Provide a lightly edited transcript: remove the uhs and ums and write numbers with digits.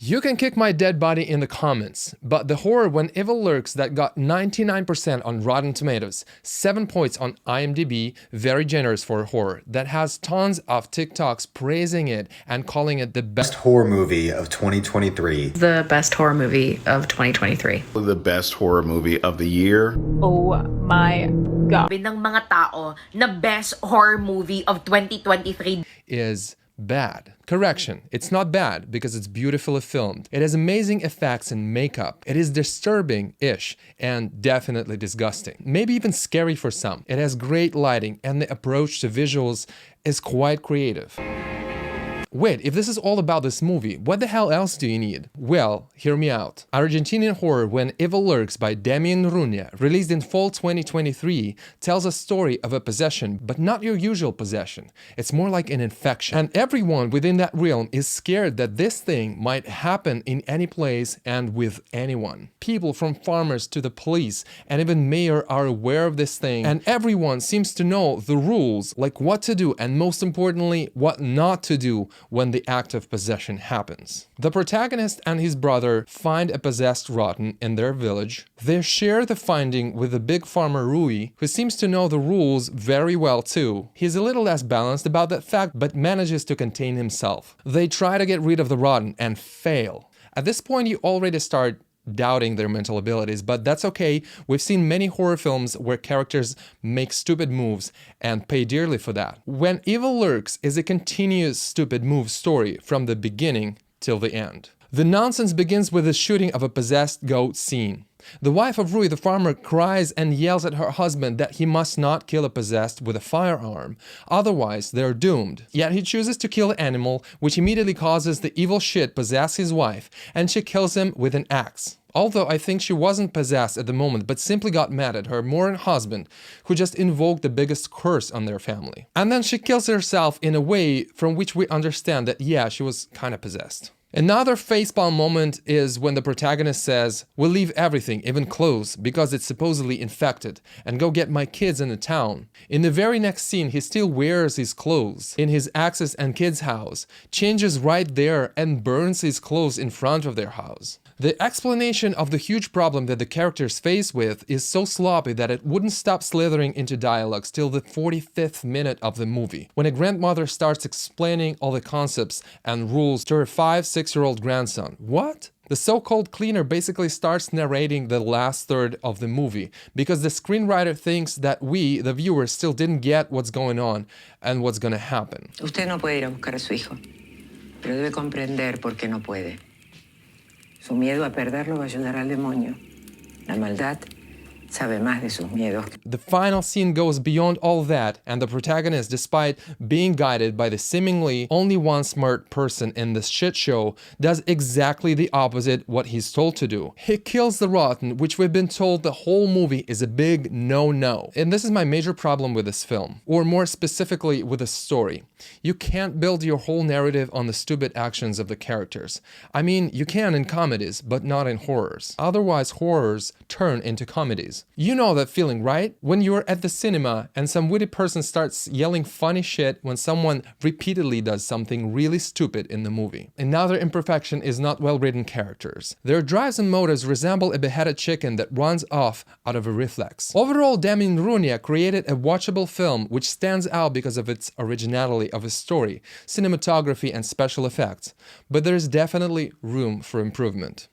You can kick my dead body in the comments, but the horror When Evil Lurks that got 99% on Rotten Tomatoes, 7 points on IMDb, very generous for a horror, that has tons of TikToks praising it and calling it the best horror movie of 2023. The best horror movie of 2023. The best horror movie of the year. Oh my God. Ng mga tao na best horror movie of 2023 is bad. Correction, it's not bad because it's beautifully filmed. It has amazing effects and makeup. It is disturbing-ish and definitely disgusting. Maybe even scary for some. It has great lighting and the approach to visuals is quite creative. Wait, if this is all about this movie, what the hell else do you need? Well, hear me out. Argentinian horror When Evil Lurks by Damian Runia, released in fall 2023, tells a story of a possession, but not your usual possession. It's more like an infection. And everyone within that realm is scared that this thing might happen in any place and with anyone. People from farmers to the police and even mayor are aware of this thing, and everyone seems to know the rules, like what to do and most importantly, what not to do when the act of possession happens. The protagonist and his brother find a possessed rotten in their village. They share the finding with the big farmer Rui, who seems to know the rules very well too. He's a little less balanced about that fact, but manages to contain himself. They try to get rid of the rotten and fail. At this point, you already start doubting their mental abilities, but that's okay. We've seen many horror films where characters make stupid moves and pay dearly for that. When Evil Lurks is a continuous stupid move story from the beginning till the end. The nonsense begins with the shooting of a possessed goat scene. The wife of Rui the farmer cries and yells at her husband that he must not kill a possessed with a firearm, otherwise they're doomed. Yet he chooses to kill the animal, which immediately causes the evil shit possess his wife, and she kills him with an axe. Although I think she wasn't possessed at the moment, but simply got mad at her mourning husband, who just invoked the biggest curse on their family. And then she kills herself in a way from which we understand that, yeah, she was kind of possessed. Another facepalm moment is when the protagonist says, "We'll leave everything, even clothes, because it's supposedly infected, and go get my kids in the town." In the very next scene, he still wears his clothes in his ex's and kids' house, changes right there, and burns his clothes in front of their house. The explanation of the huge problem that the characters face with is so sloppy that it wouldn't stop slithering into dialogues till the 45th minute of the movie, when a grandmother starts explaining all the concepts and rules to her 5-6-year-old grandson. What? The so-called cleaner basically starts narrating the last third of the movie, because the screenwriter thinks that we, the viewers, still didn't get what's going on and what's gonna happen. Usted no puede ir a buscar a su hijo, pero debe comprender por qué no puede. Su miedo a perderlo va a ayudar al demonio. La maldad sabe más de sus miedos. The final scene goes beyond all that, and the protagonist, despite being guided by the seemingly only one smart person in this shit show, does exactly the opposite what he's told to do. He kills the rotten, which we've been told the whole movie is a big no-no. And this is my major problem with this film, or more specifically with the story. You can't build your whole narrative on the stupid actions of the characters. I mean, you can in comedies, but not in horrors. Otherwise, horrors turn into comedies. You know that feeling, right? When you're at the cinema and some witty person starts yelling funny shit when someone repeatedly does something really stupid in the movie. Another imperfection is not well-written characters. Their drives and motives resemble a beheaded chicken that runs off out of a reflex. Overall, Damian Runia created a watchable film which stands out because of its originality of a story, cinematography, and special effects. But there is definitely room for improvement.